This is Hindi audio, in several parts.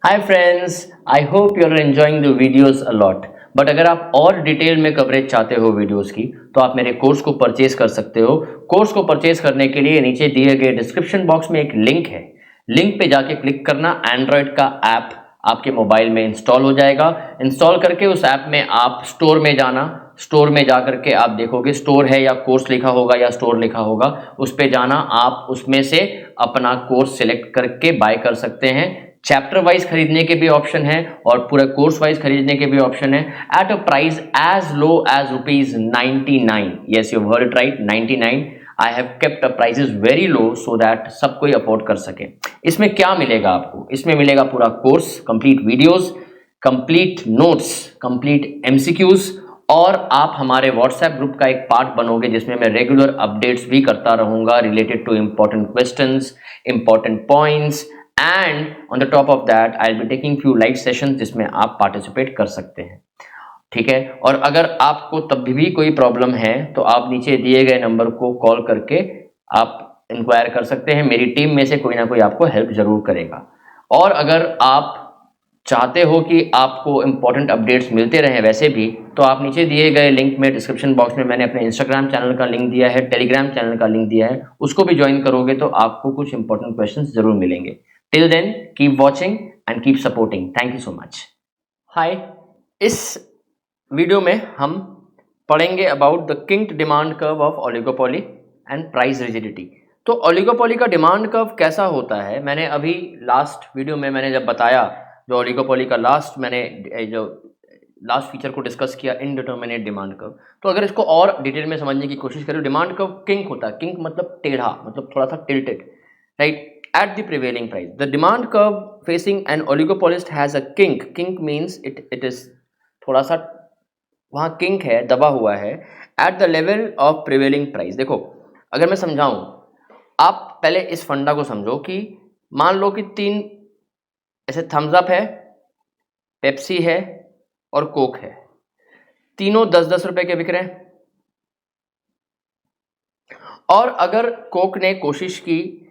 Hi friends, I hope you are enjoying the videos a lot. But अगर आप और डिटेल में कवरेज चाहते हो वीडियोस की तो आप मेरे कोर्स को परचेज कर सकते हो। कोर्स को परचेज करने के लिए नीचे दिए गए डिस्क्रिप्शन बॉक्स में एक लिंक है। लिंक पे जाके क्लिक करना, एंड्रॉयड का ऐप आपके मोबाइल में इंस्टॉल हो जाएगा। इंस्टॉल करके उस ऐप में आप स्टोर में जाना। स्टोर में जा करके आप देखोगे स्टोर है या कोर्स लिखा होगा या स्टोर लिखा होगा, उस पे जाना। आप उसमें से अपना कोर्स सिलेक्ट करके बाय कर सकते हैं। चैप्टर वाइज खरीदने के भी ऑप्शन है और पूरा कोर्स वाइज खरीदने के भी ऑप्शन है at a price as low as ₹99। Yes, you heard it right, 99। I have kept the prices very low so that सब कोई अफोर्ड कर सके। इसमें क्या मिलेगा आपको? इसमें मिलेगा पूरा course, complete videos, complete notes, complete MCQs, और आप हमारे व्हाट्सएप ग्रुप का एक पार्ट बनोगे जिसमें मैं रेगुलर अपडेट्स भी करता रहूंगा related two important questions, important points, and on the top of that I will be taking few live sessions जिसमें आप पार्टिसिपेट कर सकते हैं। ठीक है, और अगर आपको तब भी कोई प्रॉब्लम है तो आप नीचे दिए गए नंबर को कॉल करके आप इंक्वायर कर सकते हैं। मेरी टीम में से कोई ना कोई आपको हेल्प जरूर करेगा। और अगर आप चाहते हो कि आपको इंपॉर्टेंट अपडेट्स मिलते रहें वैसे भी, तो आप नीचे दिए गए लिंक में डिस्क्रिप्शन बॉक्स में मैंने अपने इंस्टाग्राम चैनल का लिंक दिया है, टेलीग्राम चैनल का लिंक दिया है, उसको भी ज्वाइन करोगे तो आपको कुछ इंपॉर्टेंट क्वेश्चंस जरूर मिलेंगे। Till then keep watching and keep supporting. Thank you so much. Hi, इस वीडियो में हम पढ़ेंगे about the kinked demand curve of oligopoly and price rigidity. तो ओलिगोपोली का डिमांड कर्व कैसा होता है, मैंने अभी लास्ट वीडियो में मैंने जब बताया, जो ओलिगोपोली का लास्ट फीचर को डिस्कस किया, इनडिटर्मिनेट डिमांड कर्व। तो अगर इसको और डिटेल में समझने की कोशिश करें, डिमांड कर्व किंक होता है। किंक मतलब टेढ़ा, मतलब थोड़ा सा tilted, right, at the prevailing price. The demand curve facing an oligopolist has a kink. Kink means it is थोड़ा सा वहाँ किंक है, दबा हुआ है, at the level of prevailing price. देखो, अगर मैं समझाऊं, आप पहले इस फंडा को समझो कि मान लो कि तीन ऐसे थम्स अप है, पेप्सी है और कोक है, तीनों 10-10 रुपए के बिक रहे हैं। और अगर कोक ने कोशिश की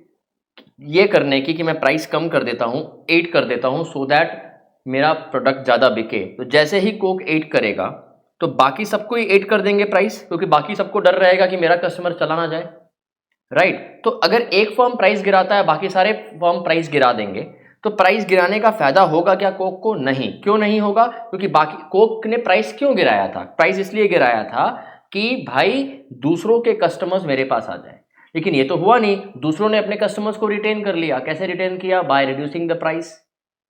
ये करने की कि मैं प्राइस कम कर देता हूं, 8 कर देता हूं, सो दैट मेरा प्रोडक्ट ज़्यादा बिके, तो जैसे ही कोक 8 करेगा तो बाकी सबको ही 8 कर देंगे प्राइस, क्योंकि बाकी सबको डर रहेगा कि मेरा कस्टमर चला ना जाए, राइट। तो अगर एक फर्म प्राइस गिराता है, बाकी सारे फर्म प्राइस गिरा देंगे, तो प्राइस गिराने का फायदा होगा क्या कोक को? नहीं। क्यों नहीं होगा? क्योंकि बाकी कोक ने प्राइस क्यों गिराया था? प्राइस इसलिए गिराया था कि भाई दूसरों के कस्टमर्स मेरे पास आ जाए। लेकिन ये तो हुआ नहीं, दूसरों ने अपने कस्टमर्स को रिटेन कर लिया। कैसे रिटेन किया? By reducing the price.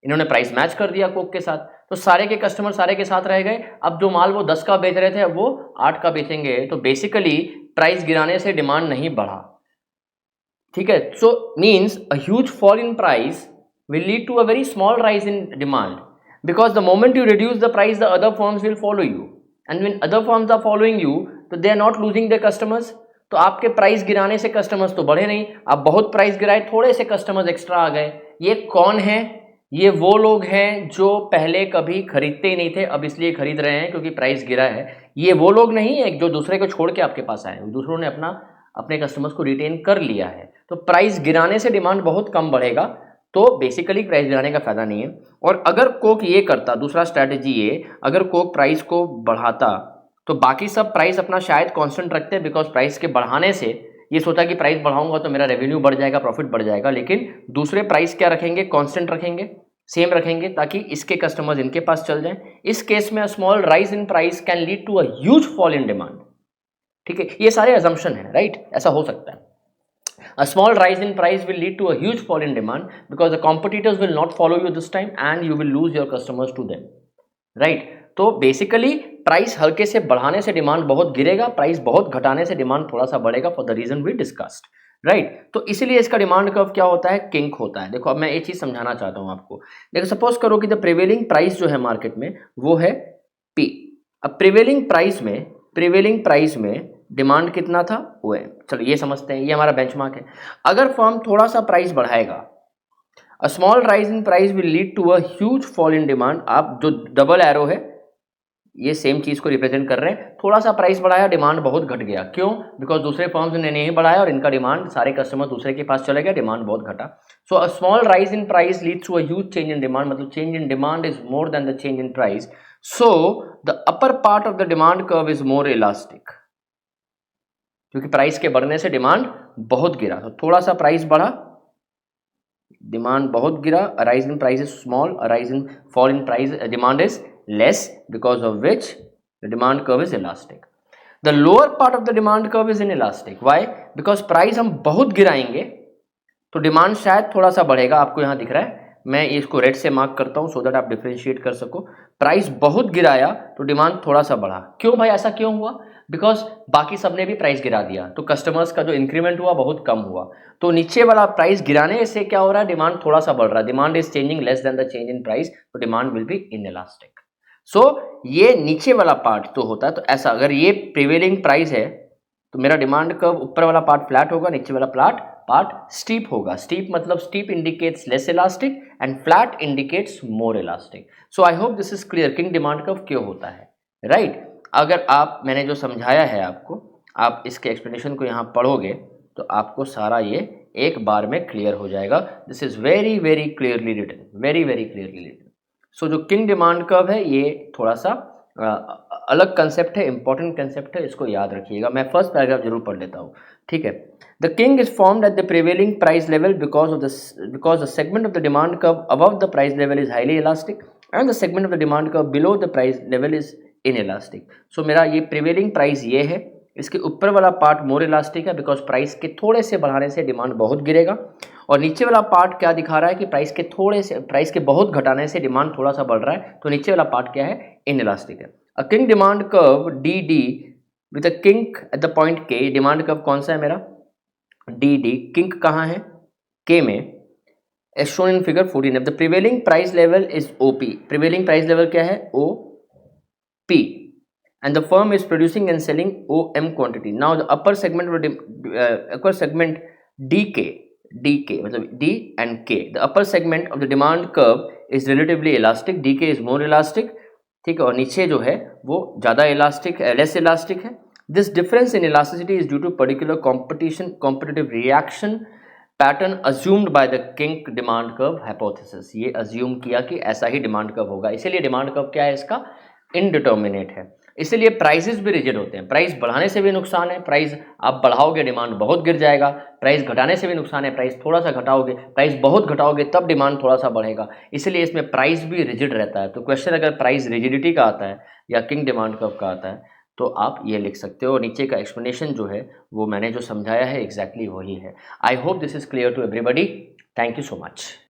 इन्होंने प्राइस मैच कर दिया कोक के साथ, तो सारे के कस्टमर सारे के साथ रह गए। अब जो माल वो 10 का बेच रहे थे अब वो 8 का बेचेंगे, तो बेसिकली प्राइस गिराने से डिमांड नहीं बढ़ा। ठीक है, so means a huge fall in price will lead to a very small rise in demand, because the moment you reduce the price the other firms will follow you, and when other firms are following you तो they are not losing their customers। तो आपके प्राइस गिराने से कस्टमर्स तो बढ़े नहीं, आप बहुत प्राइस गिराए, थोड़े से कस्टमर्स एक्स्ट्रा आ गए। ये कौन है? ये वो लोग हैं जो पहले कभी खरीदते ही नहीं थे, अब इसलिए खरीद रहे हैं क्योंकि प्राइस गिरा है। ये वो लोग नहीं है जो दूसरे को छोड़ के आपके पास आए, दूसरों ने अपने कस्टमर्स को रिटेन कर लिया है। तो प्राइस गिराने से डिमांड बहुत कम बढ़ेगा, तो बेसिकली प्राइस गिराने का फायदा नहीं है। और अगर कोक ये करता, दूसरा स्ट्रैटेजी ये, अगर कोक प्राइस को बढ़ाता तो बाकी सब प्राइस अपना शायद कांस्टेंट रखते, बिकॉज प्राइस के बढ़ाने से ये सोचा कि प्राइस बढ़ाऊंगा तो मेरा रेवेन्यू बढ़ जाएगा, प्रॉफिट बढ़ जाएगा। लेकिन दूसरे प्राइस क्या रखेंगे? कांस्टेंट रखेंगे, सेम रखेंगे, ताकि इसके कस्टमर्स इनके पास चल जाएं। इस केस में a small rise in price can lead to a huge fall in demand. ठीक है, ये सारे अजम्पशन है, राइट, ऐसा हो सकता है। A small rise in price will lead to a huge fall in demand because the competitors will not follow you this time and you will lose your customers to them, right? तो बेसिकली प्राइस हल्के से बढ़ाने से डिमांड बहुत गिरेगा, प्राइस बहुत घटाने से डिमांड थोड़ा सा बढ़ेगा, for the reason we discussed, right. तो इसीलिए इसका डिमांड कर्व क्या होता है? किंक होता है। देखो, अब मैं एक चीज समझाना चाहता हूं आपको। देखो, सपोज करो कि द प्रिवेलिंग प्राइस जो है मार्केट में वो है पी। अब प्रिवेलिंग प्राइस में डिमांड कितना था? वो है, चलो ये समझते हैं, ये हमारा बेंचमार्क है। अगर फर्म थोड़ा सा प्राइस बढ़ाएगा, a small rise in price will lead to a huge fall in demand. आप जो डबल एरो है ये सेम चीज़ को रिप्रेजेंट कर रहे हैं। थोड़ा सा प्राइस बढ़ाया, डिमांड बहुत घट गया। क्यों? बिकॉज दूसरे फर्म्स ने नहीं बढ़ाया और इनका डिमांड, सारे कस्टमर दूसरे के पास चले गए, डिमांड बहुत घटा। So a small rise in price leads to a huge change in demand, मतलब change in demand is more than the change in price. So the upper part of the demand curve is more elastic, क्योंकि प्राइस के बढ़ने से डिमांड बहुत गिरा। तो थोड़ा सा प्राइस बढ़ा, डिमांड बहुत गिरा, rise in price is small, rise in fall in price demand is less, because of which the demand curve is elastic. The lower part of the demand curve is inelastic. Why? Because price हम बहुत गिराएंगे तो डिमांड शायद थोड़ा सा बढ़ेगा। आपको यहाँ दिख रहा है, मैं इसको रेड से मार्क करता हूँ सो दैट आप डिफरेंशिएट कर सको। प्राइस बहुत गिराया तो डिमांड थोड़ा सा बढ़ा। क्यों भाई, ऐसा क्यों हुआ? बिकॉज बाकी सबने भी प्राइस गिरा दिया, तो कस्टमर्स का जो इंक्रीमेंट हुआ बहुत कम हुआ। तो नीचे वाला प्राइस गिराने से क्या हो रहा है, डिमांड थोड़ा सा बढ़ रहा है। Demand is changing less than the change in price, तो डिमांड विल बी इनइलास्टिक। सो ये नीचे वाला पार्ट तो होता है, तो ऐसा अगर ये प्रिवेलिंग प्राइस है तो मेरा डिमांड कर्व ऊपर वाला पार्ट फ्लैट होगा, नीचे वाला पार्ट स्टीप होगा। स्टीप मतलब steep indicates less elastic and flat indicates more elastic. So I hope this is clear king demand curve क्यों होता है, राइट? अगर आप, मैंने जो समझाया है आपको, आप इसके एक्सप्लेनेशन को यहाँ पढ़ोगे तो आपको सारा ये एक बार में क्लियर हो जाएगा। This is very very clearly written, very very clearly written. So जो किंग डिमांड कर्व है ये थोड़ा सा अलग कंसेप्ट है, इंपॉर्टेंट कंसेप्ट है, इसको याद रखिएगा। मैं फर्स्ट पैराग्राफ जरूर पढ़ लेता हूँ, ठीक है? The king is formed at the prevailing price level because the segment of the demand curve above the price level is highly elastic and the segment of the demand curve below the price level is inelastic. So मेरा ये प्रिवेलिंग प्राइस ये है, इसके ऊपर वाला पार्ट मोर इलास्टिक है बिकॉज प्राइस के थोड़े से बढ़ाने से डिमांड बहुत गिरेगा, और नीचे वाला पार्ट क्या दिखा रहा है कि प्राइस के बहुत घटाने से डिमांड थोड़ा सा बढ़ रहा है, तो नीचे वाला पार्ट क्या है, इनइलास्टिक है। A king demand curve D D with a kink at the point के, डिमांड कर्व कौन सा है मेरा, डी डी, किंक कहाँ है, के में, as shown in figure 14. If the prevailing price level is OP, prevailing price level क्या है, OP, and the firm is producing and selling OM quantity. Now the upper segment DK मतलब D and K, the upper segment of the demand curve is relatively elastic, DK is more elastic, ठीक है, और नीचे जो है वो ज़्यादा इलास्टिक, लेस इलास्टिक है। This difference in elasticity is due to particular competitive reaction pattern assumed by the kink demand curve hypothesis. ये अज्यूम किया कि ऐसा ही डिमांड कर्व होगा, इसीलिए डिमांड कर्व क्या है इसका, इनडिटर्मिनेट है। इसीलिए प्राइसेस भी रिजिड होते हैं। प्राइस बढ़ाने से भी नुकसान है, प्राइस आप बढ़ाओगे डिमांड बहुत गिर जाएगा। प्राइस घटाने से भी नुकसान है, प्राइस थोड़ा सा घटाओगे, प्राइस बहुत घटाओगे तब डिमांड थोड़ा सा बढ़ेगा। इसलिए इसमें प्राइस भी रिजिड रहता है। तो क्वेश्चन अगर प्राइस रिजिडिटी का आता है या किंग डिमांड कर्व का आता है तो आप ये लिख सकते हो। नीचे का एक्सप्लेनेशन जो है वो मैंने जो समझाया है एग्जैक्टली वही है। I hope this is clear to everybody. Thank you so much.